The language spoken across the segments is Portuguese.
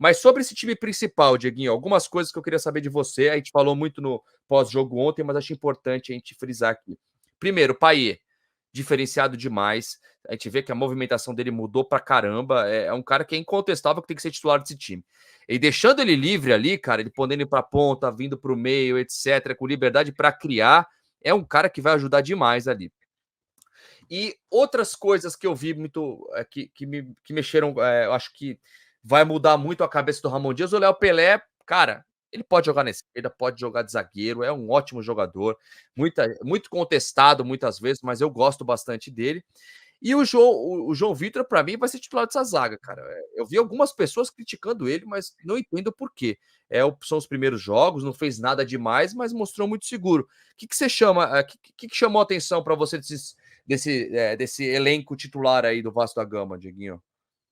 Mas sobre esse time principal, Dieguinho, algumas coisas que eu queria saber de você. A gente falou muito no pós-jogo ontem, mas acho importante a gente frisar aqui. Primeiro, Payet, diferenciado demais. A gente vê que a movimentação dele mudou pra caramba. É um cara que é incontestável que tem que ser titular desse time. E deixando ele livre ali, cara, ele podendo ir pra ponta, vindo pro meio, etc., com liberdade para criar, é um cara que vai ajudar demais ali. E outras coisas que eu vi muito, que mexeram, eu acho que vai mudar muito a cabeça do Ramon Dias. O Léo Pelé, cara, ele pode jogar na esquerda, pode jogar de zagueiro, é um ótimo jogador, muito contestado muitas vezes, mas eu gosto bastante dele. E o João Vitor, para mim, vai ser titular dessa zaga, cara. Eu vi algumas pessoas criticando ele, mas não entendo por quê. São os primeiros jogos, não fez nada demais, mas mostrou muito seguro. O que você chama, que chamou a atenção para você desse elenco titular aí do Vasco da Gama, Dieguinho?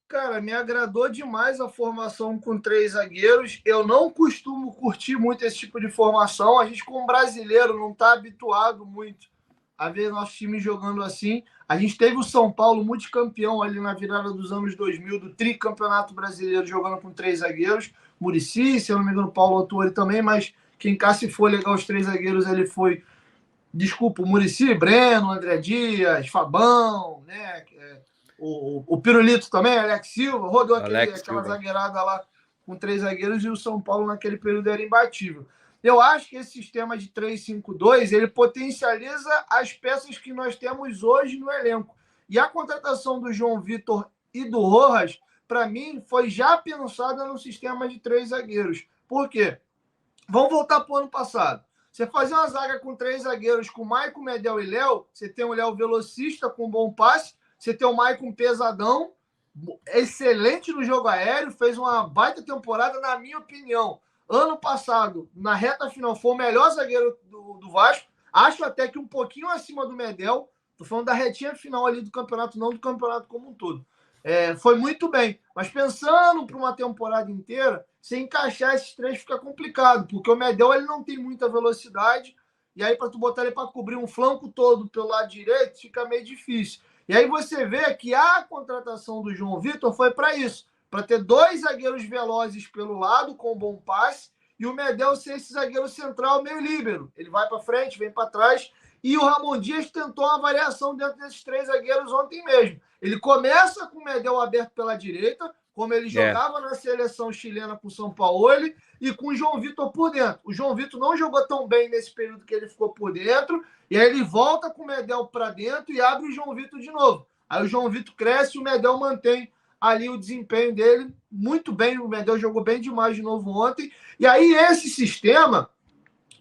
Cara, me agradou demais a formação com 3 zagueiros. Eu não costumo curtir muito esse tipo de formação. A gente, como brasileiro, não está habituado muito a ver nosso time jogando assim. A gente teve o São Paulo multicampeão ali na virada dos anos 2000, do tricampeonato brasileiro, jogando com 3 zagueiros. Muricy, se eu não me engano, Paulo Autuori também, mas quem cá se for legal os 3 zagueiros, ele foi, desculpa, o Muricy, Breno, André Dias, Fabão, né? O Pirulito também, Alex Silva, rodou aquela zagueirada lá com 3 zagueiros e o São Paulo naquele período era imbatível. Eu acho que esse sistema de 3-5-2 ele potencializa as peças que nós temos hoje no elenco. E a contratação do João Vitor e do Rojas, para mim, foi já pensada no sistema de 3 zagueiros. Por quê? Vamos voltar para o ano passado. Você fazer uma zaga com 3 zagueiros, com Maicon, Medel e Léo, você tem o Léo velocista com bom passe, você tem o Maicon pesadão, excelente no jogo aéreo, fez uma baita temporada, na minha opinião. Ano passado, na reta final, foi o melhor zagueiro do Vasco. Acho até que um pouquinho acima do Medel. Estou falando da retinha final ali do campeonato, não do campeonato como um todo. Foi muito bem. Mas pensando para uma temporada inteira, se encaixar esses 3 fica complicado, porque o Medel ele não tem muita velocidade, e aí para tu botar ele para cobrir um flanco todo pelo lado direito, fica meio difícil. E aí você vê que a contratação do João Vitor foi para isso, para ter 2 zagueiros velozes pelo lado, com bom passe, e o Medel ser esse zagueiro central meio líbero. Ele vai para frente, vem para trás, e o Ramon Dias tentou uma variação dentro desses 3 zagueiros ontem mesmo. Ele começa com o Medel aberto pela direita, como ele jogava na seleção chilena com o São Paulo, e com o João Vitor por dentro. O João Vitor não jogou tão bem nesse período que ele ficou por dentro, e aí ele volta com o Medel para dentro e abre o João Vitor de novo. Aí o João Vitor cresce e o Medel mantém ali o desempenho dele muito bem. O Medel jogou bem demais de novo ontem. E aí esse sistema,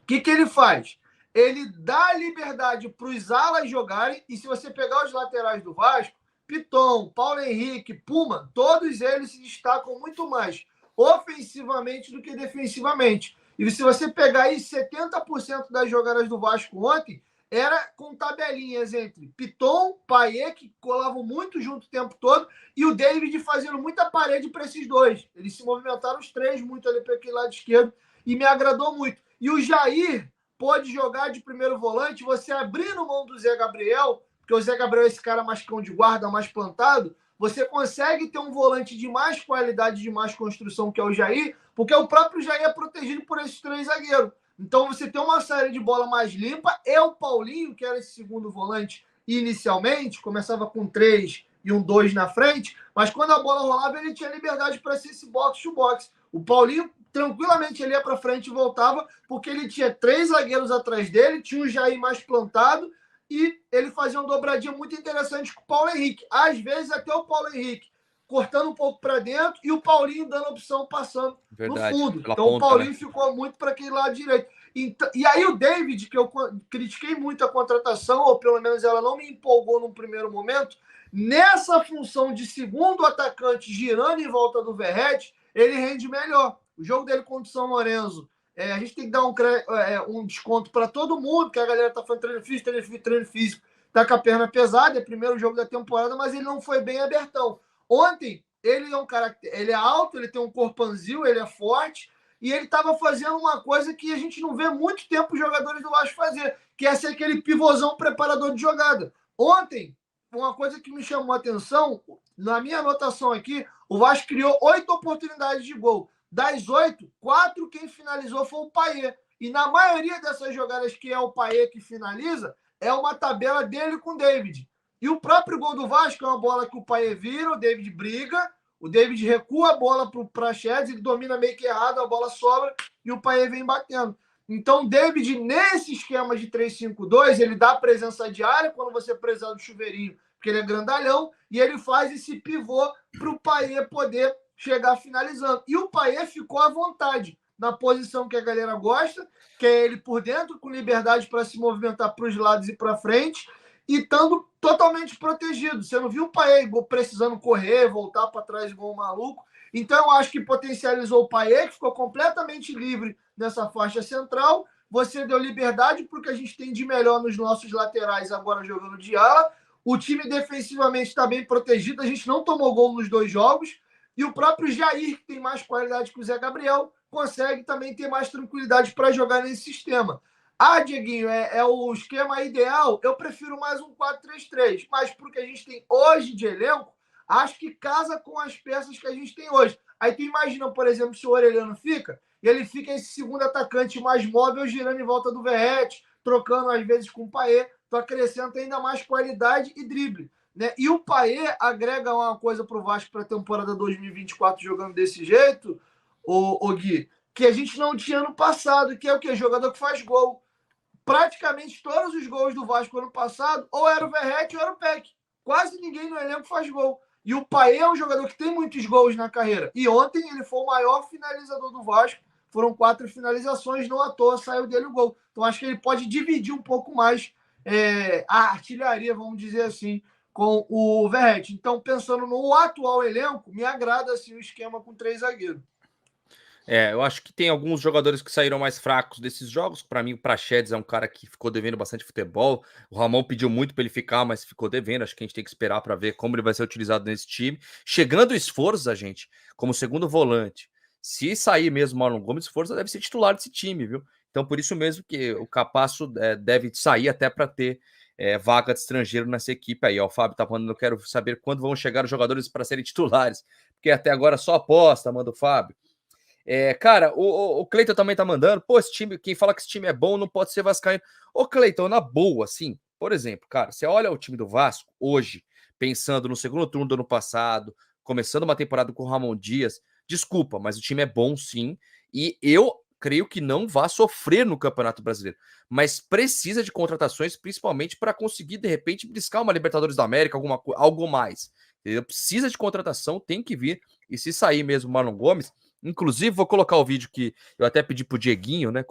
o que ele faz? Ele dá liberdade para os alas jogarem, e se você pegar os laterais do Vasco, Piton, Paulo Henrique, Puma, todos eles se destacam muito mais ofensivamente do que defensivamente. E se você pegar aí 70% das jogadas do Vasco ontem, era com tabelinhas entre Piton, Payet, que colavam muito junto o tempo todo, e o David fazendo muita parede para esses dois. Eles se movimentaram os 3 muito ali para aquele lado esquerdo, e me agradou muito. E o Jair pode jogar de primeiro volante, você abrindo mão do Zé Gabriel, porque o Zé Gabriel é esse cara mais cão de guarda, mais plantado, você consegue ter um volante de mais qualidade, de mais construção, que é o Jair, porque o próprio Jair é protegido por esses 3 zagueiros. Então você tem uma saída de bola mais limpa, e o Paulinho, que era esse segundo volante inicialmente, começava com 3 e um 2 na frente, mas quando a bola rolava, ele tinha liberdade para ser esse box-to-box. O Paulinho tranquilamente ele ia para frente e voltava, porque ele tinha 3 zagueiros atrás dele, tinha o Jair mais plantado, e ele fazia uma dobradinha muito interessante com o Paulo Henrique. Às vezes, até o Paulo Henrique cortando um pouco para dentro e o Paulinho dando opção passando no fundo. Então, o Paulinho ficou muito para aquele lado direito. Então, e aí, o David, que eu critiquei muito a contratação, ou pelo menos ela não me empolgou num primeiro momento, nessa função de segundo atacante girando em volta do Verratti, ele rende melhor. O jogo dele contra o São Lourenço, a gente tem que dar um desconto para todo mundo, que a galera tá fazendo treino físico, tá com a perna pesada, é o primeiro jogo da temporada, mas ele não foi bem abertão. Ontem, ele é um cara, ele é alto, ele tem um corpanzil, ele é forte, e ele estava fazendo uma coisa que a gente não vê muito tempo os jogadores do Vasco fazer, que é ser aquele pivôzão preparador de jogada. Ontem, uma coisa que me chamou a atenção, na minha anotação aqui, o Vasco criou 8 oportunidades de gol. Das 8, 4 quem finalizou foi o Payet. E na maioria dessas jogadas que é o Payet que finaliza, é uma tabela dele com o David. E o próprio gol do Vasco é uma bola que o Payet vira, o David briga, o David recua a bola para o Praxedes, ele domina meio que errado, a bola sobra e o Payet vem batendo. Então, o David, nesse esquema de 3-5-2, ele dá presença diária quando você precisar do chuveirinho, porque ele é grandalhão, e ele faz esse pivô para o Payet poder chegar finalizando. E o Payet ficou à vontade, na posição que a galera gosta, que é ele por dentro, com liberdade para se movimentar para os lados e para frente, e estando totalmente protegido. Você não viu o Payet precisando correr, voltar para trás igual um maluco. Então, eu acho que potencializou o Payet, que ficou completamente livre nessa faixa central. Você deu liberdade porque a gente tem de melhor nos nossos laterais agora jogando de ala. O time defensivamente está bem protegido. A gente não tomou gol nos 2 jogos. E o próprio Jair, que tem mais qualidade que o Zé Gabriel, consegue também ter mais tranquilidade para jogar nesse sistema. Ah, Dieguinho, é o esquema ideal? Eu prefiro mais um 4-3-3. Mas porque a gente tem hoje de elenco, acho que casa com as peças que a gente tem hoje. Aí tu imagina, por exemplo, se o Orelhano fica, e ele fica esse segundo atacante mais móvel, girando em volta do Verratti, trocando às vezes com o Payet, tu acrescenta ainda mais qualidade e drible. Né? E o Payet agrega uma coisa para o Vasco para a temporada 2024 jogando desse jeito, o Gui, que a gente não tinha no passado, que é o quê? Jogador que faz gol. Praticamente todos os gols do Vasco ano passado, ou era o Verratti ou era o Peck. Quase ninguém no elenco faz gol. E o Payet é um jogador que tem muitos gols na carreira. E ontem ele foi o maior finalizador do Vasco. Foram 4 finalizações, não à toa saiu dele o gol. Então acho que ele pode dividir um pouco mais a artilharia, vamos dizer assim, com o Verratti. Então, pensando no atual elenco, me agrada assim, o esquema com 3 zagueiros. Eu acho que tem alguns jogadores que saíram mais fracos desses jogos. Para mim, o Praxedes é um cara que ficou devendo bastante futebol. O Ramon pediu muito para ele ficar, mas ficou devendo. Acho que a gente tem que esperar para ver como ele vai ser utilizado nesse time. Chegando o Sforza, gente, como segundo volante. Se sair mesmo o Marlon Gomes, Sforza deve ser titular desse time, viu? Então, por isso mesmo que o Capasso deve sair até para ter vaga de estrangeiro nessa equipe aí. Ó, o Fábio tá falando, eu quero saber quando vão chegar os jogadores para serem titulares, porque até agora só aposta, manda o Fábio. Cara, o Cleiton também tá mandando. Pô, esse time, quem fala que esse time é bom não pode ser vascaíno. Ô, Cleiton, na boa, assim, por exemplo, cara, você olha o time do Vasco hoje, pensando no segundo turno do ano passado, começando uma temporada com o Ramon Dias, desculpa, mas o time é bom sim, e eu creio que não vai sofrer no Campeonato Brasileiro, mas precisa de contratações, principalmente para conseguir, de repente, briscar uma Libertadores da América, algo mais. Entendeu? Precisa de contratação, tem que vir, e se sair mesmo o Marlon Gomes. Inclusive, vou colocar o vídeo que eu até pedi pro Dieguinho, né,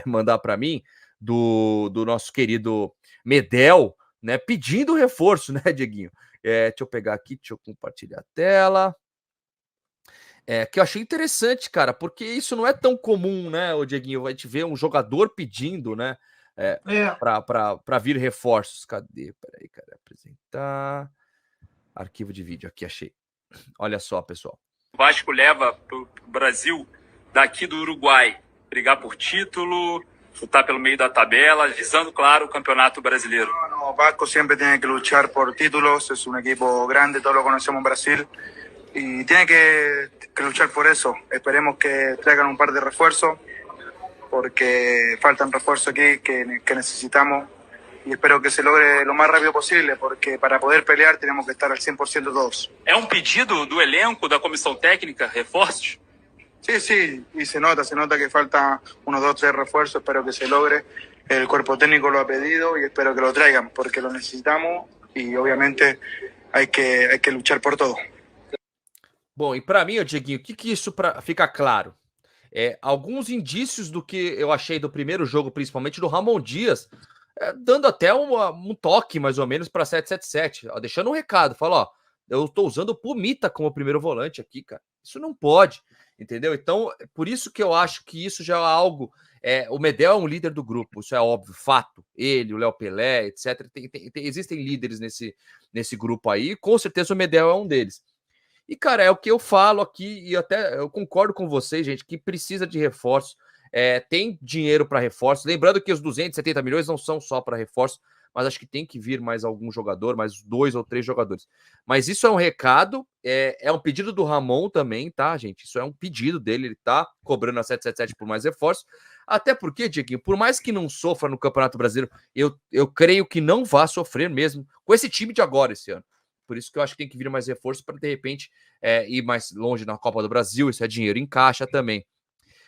mandar para mim, do nosso querido Medel, né, pedindo reforço, né, Dieguinho? Deixa eu pegar aqui, deixa eu compartilhar a tela. Que eu achei interessante, cara, porque isso não é tão comum, né, o Dieguinho? A gente vê um jogador pedindo, né, para vir reforços. Cadê? Peraí, cara, apresentar. Arquivo de vídeo, aqui achei. Olha só, pessoal. O Vasco leva para o Brasil daqui do Uruguai brigar por título, lutar pelo meio da tabela, visando, claro, o Campeonato Brasileiro. No, Vasco siempre tiene que luchar por títulos, es un equipo grande, todos lo conocemos en Brasil, y tiene que luchar por eso. Esperemos que traigan un par de refuerzos, porque faltan refuerzos aquí que necesitamos, y espero que se logre lo más rápido posible, porque para poder pelear tenemos que estar al 100% todos. É um pedido do elenco, da comissão técnica, reforços? Sí, y se nota que falta unos 2 o 3 refuerzos, espero que se logre. El cuerpo técnico lo ha pedido y espero que lo traigan, porque lo necesitamos y obviamente hay que luchar por todo. Bom, e para mim, Dieguinho, o que isso fica claro? Alguns indícios do que eu achei do primeiro jogo, principalmente do Ramon Dias, dando até um toque, mais ou menos, para 777, ó, deixando um recado, fala, ó, eu tô usando o Pumita como primeiro volante aqui, cara, isso não pode, entendeu? Então, por isso que eu acho que isso já é algo, o Medel é um líder do grupo, isso é óbvio, fato, ele, o Léo Pelé, etc, existem líderes nesse grupo aí, com certeza o Medel é um deles. E, cara, é o que eu falo aqui, e até eu concordo com vocês, gente, que precisa de reforço. Tem dinheiro para reforço. Lembrando que os 270 milhões não são só para reforço, mas acho que tem que vir mais algum jogador, mais 2 ou 3 jogadores. Mas isso é um recado, é um pedido do Ramon também, tá, gente? Isso é um pedido dele, ele tá cobrando a 777 por mais reforços. Até porque, Dieguinho, por mais que não sofra no Campeonato Brasileiro, eu creio que não vá sofrer mesmo com esse time de agora esse ano. Por isso que eu acho que tem que vir mais reforço para, de repente, ir mais longe na Copa do Brasil. Isso é dinheiro em caixa também.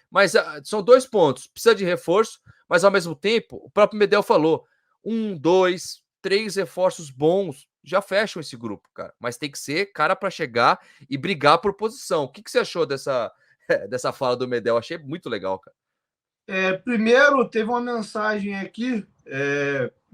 Mas são 2 pontos. Precisa de reforço, mas ao mesmo tempo, o próprio Medel falou, 1, 2, 3 reforços bons já fecham esse grupo, cara. Mas tem que ser cara para chegar e brigar por posição. O que você achou dessa fala do Medel? Achei muito legal, cara. Primeiro, teve uma mensagem aqui,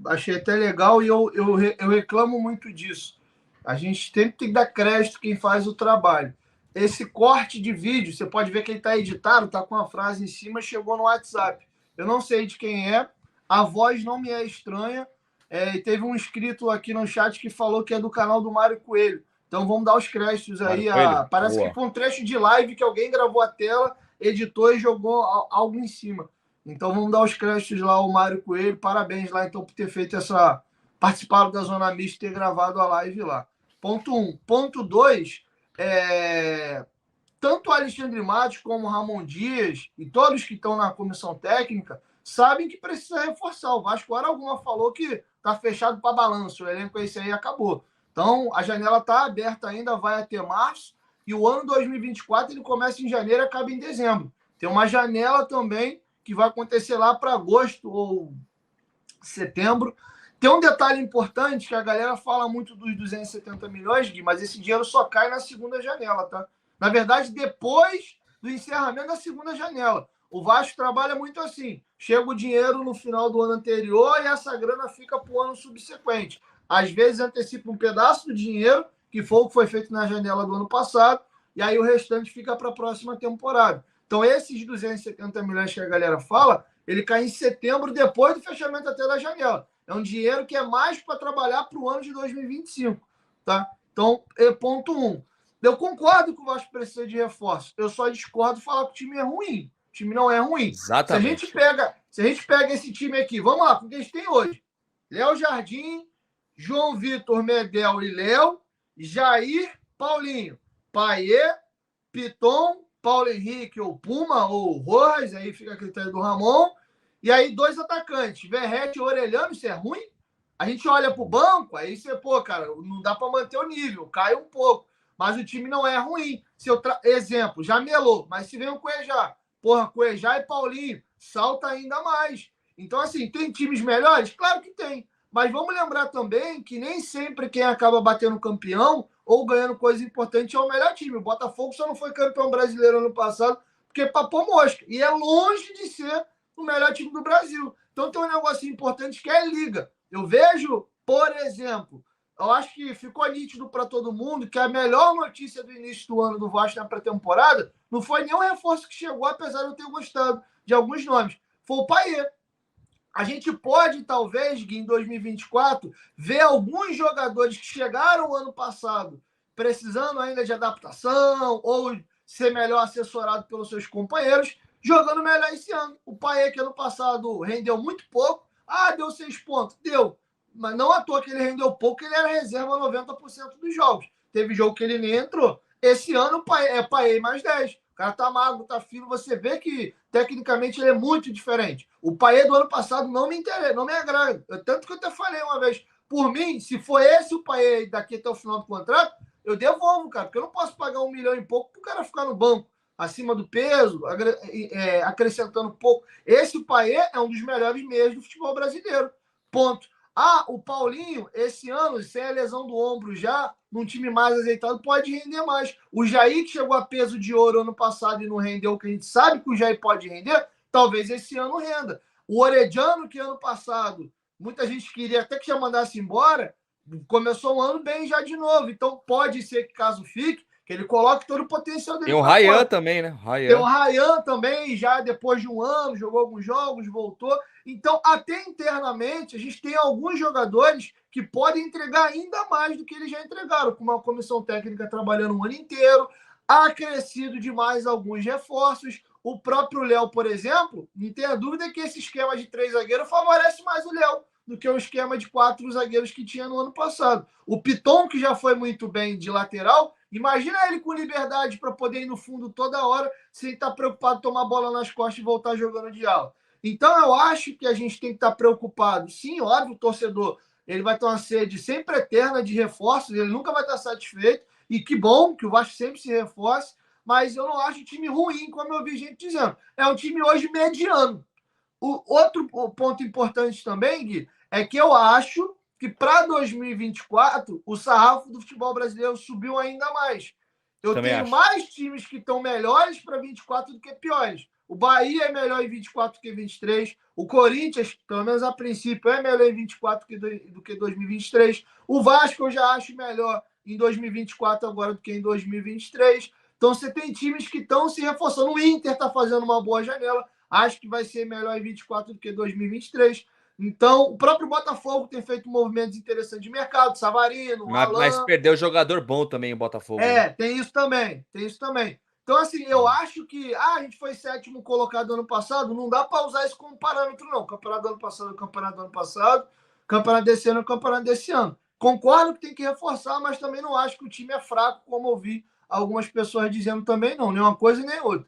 achei até legal, e eu reclamo muito disso. A gente tem que dar crédito quem faz o trabalho. Esse corte de vídeo, você pode ver que ele está editado, está com a frase em cima, chegou no WhatsApp. Eu não sei de quem é, a voz não me é estranha. E teve um inscrito aqui no chat que falou que é do canal do Mário Coelho. Então vamos dar os créditos aí. Parece que foi um trecho de live que alguém gravou a tela, editou e jogou algo em cima. Então vamos dar os créditos lá ao Mário Coelho. Parabéns lá, então, por ter feito participado da Zona Mista e ter gravado a live lá. Ponto 1. Ponto 2, tanto o Alexandre Matos como o Ramon Dias e todos que estão na comissão técnica sabem que precisa reforçar. O Vasco, hora alguma, falou que está fechado para balanço. O elenco esse aí acabou. Então, a janela está aberta ainda, vai até março. E o ano 2024 ele começa em janeiro e acaba em dezembro. Tem uma janela também que vai acontecer lá para agosto ou setembro. Tem um detalhe importante que a galera fala muito dos 270 milhões, Gui, mas esse dinheiro só cai na segunda janela, tá? Na verdade, depois do encerramento da segunda janela. O Vasco trabalha muito assim. Chega o dinheiro no final do ano anterior e essa grana fica para o ano subsequente. Às vezes antecipa um pedaço do dinheiro, que foi o que foi feito na janela do ano passado, e aí o restante fica para a próxima temporada. Então, esses 270 milhões que a galera fala, ele cai em setembro, depois do fechamento até da janela. É um dinheiro que é mais para trabalhar para o ano de 2025. Tá? Então, ponto 1. Eu concordo que o Vasco precisa de reforço. Eu só discordo de falar que o time é ruim. O time não é ruim. Exatamente. Se a gente pega esse time aqui, vamos lá, com o que a gente tem hoje. Léo Jardim, João Vitor, Medel e Léo, Jair, Paulinho, Paier, Piton, Paulo Henrique ou Puma ou Rojas, aí fica a critério do Ramon. E aí 2 atacantes, Verrete e Orelhano, isso é ruim? A gente olha para o banco, aí você, cara, não dá para manter o nível, cai um pouco. Mas o time não é ruim. Exemplo, já melou, mas se vem o Cuejá, Cuejá e Paulinho, salta ainda mais. Então, assim, tem times melhores? Claro que tem. Mas vamos lembrar também que nem sempre quem acaba batendo campeão ou ganhando coisa importante é o melhor time. O Botafogo só não foi campeão brasileiro ano passado porque papou mosca. E é longe de ser o melhor time do Brasil. Então tem um negócio importante que é a liga. Eu vejo, por exemplo, eu acho que ficou nítido para todo mundo que a melhor notícia do início do ano do Vasco na pré-temporada não foi nenhum reforço que chegou, apesar de eu ter gostado de alguns nomes. Foi o Paier. A gente pode, talvez, Gui, em 2024, ver alguns jogadores que chegaram ano passado precisando ainda de adaptação ou ser melhor assessorado pelos seus companheiros, jogando melhor esse ano. O Paier, que ano passado rendeu muito pouco, deu 6 pontos, deu. Mas não à toa que ele rendeu pouco, ele era reserva 90% dos jogos. Teve jogo que ele nem entrou. Esse ano é Paier mais 10. O cara tá magro, tá fino, você vê que tecnicamente ele é muito diferente. O Paier do ano passado não me interessa, não me agrada. Tanto que eu até falei uma vez, por mim, se for esse o Paier daqui até o final do contrato, eu devolvo, cara, porque eu não posso pagar 1 milhão e pouco pro cara ficar no banco, acima do peso, acrescentando pouco. Esse Paier é um dos melhores meias do futebol brasileiro. Ponto. O Paulinho, esse ano, sem a lesão do ombro já, num time mais azeitado, pode render mais. O Jair, que chegou a peso de ouro ano passado e não rendeu, que a gente sabe que o Jair pode render, talvez esse ano renda. O Orediano, que ano passado, muita gente queria até que já mandasse embora, começou um ano bem já de novo. Então, pode ser que, caso fique, que ele coloque todo o potencial dele. Tem o Ryan também, né? Tem o Ryan também, já depois de um ano, jogou alguns jogos, voltou. Então, até internamente, a gente tem alguns jogadores que podem entregar ainda mais do que eles já entregaram, com uma comissão técnica trabalhando um ano inteiro, acrescido de mais alguns reforços. O próprio Léo, por exemplo, não tenha dúvida que esse esquema de 3 zagueiros favorece mais o Léo, do que o esquema de 4 zagueiros que tinha no ano passado. O Piton, que já foi muito bem de lateral, imagina ele com liberdade para poder ir no fundo toda hora, sem estar preocupado em tomar a bola nas costas e voltar jogando de ala. Então, eu acho que a gente tem que estar preocupado. Sim, óbvio, o torcedor ele vai ter uma sede sempre eterna de reforços, ele nunca vai estar satisfeito, e que bom que o Vasco sempre se reforce, mas eu não acho um time ruim, como eu vi gente dizendo. É um time hoje mediano. O outro ponto importante também, Gui, é que eu acho que para 2024 o sarrafo do futebol brasileiro subiu ainda mais. Eu Também tenho acho. mais times que estão melhores para 24 do que piores. O Bahia é melhor em 24 do que 23. O Corinthians, pelo menos a princípio, é melhor em 24 do que 2023. O Vasco eu já acho melhor em 2024 agora do que em 2023. Então você tem times que estão se reforçando. O Inter está fazendo uma boa janela. Acho que vai ser melhor em 24 do que 2023. Então, o próprio Botafogo tem feito movimentos interessantes de mercado. Savarino, Mas Alain. perdeu jogador bom também o Botafogo. Tem isso também. Tem isso também. Então, assim, eu acho que a gente foi 7º colocado ano passado, não dá para usar isso como parâmetro, não. O campeonato do ano passado é o campeonato do ano passado, o campeonato desse ano é o campeonato desse ano. Concordo que tem que reforçar, mas também não acho que o time é fraco, como eu vi algumas pessoas dizendo também, não. Nem uma coisa nem outra.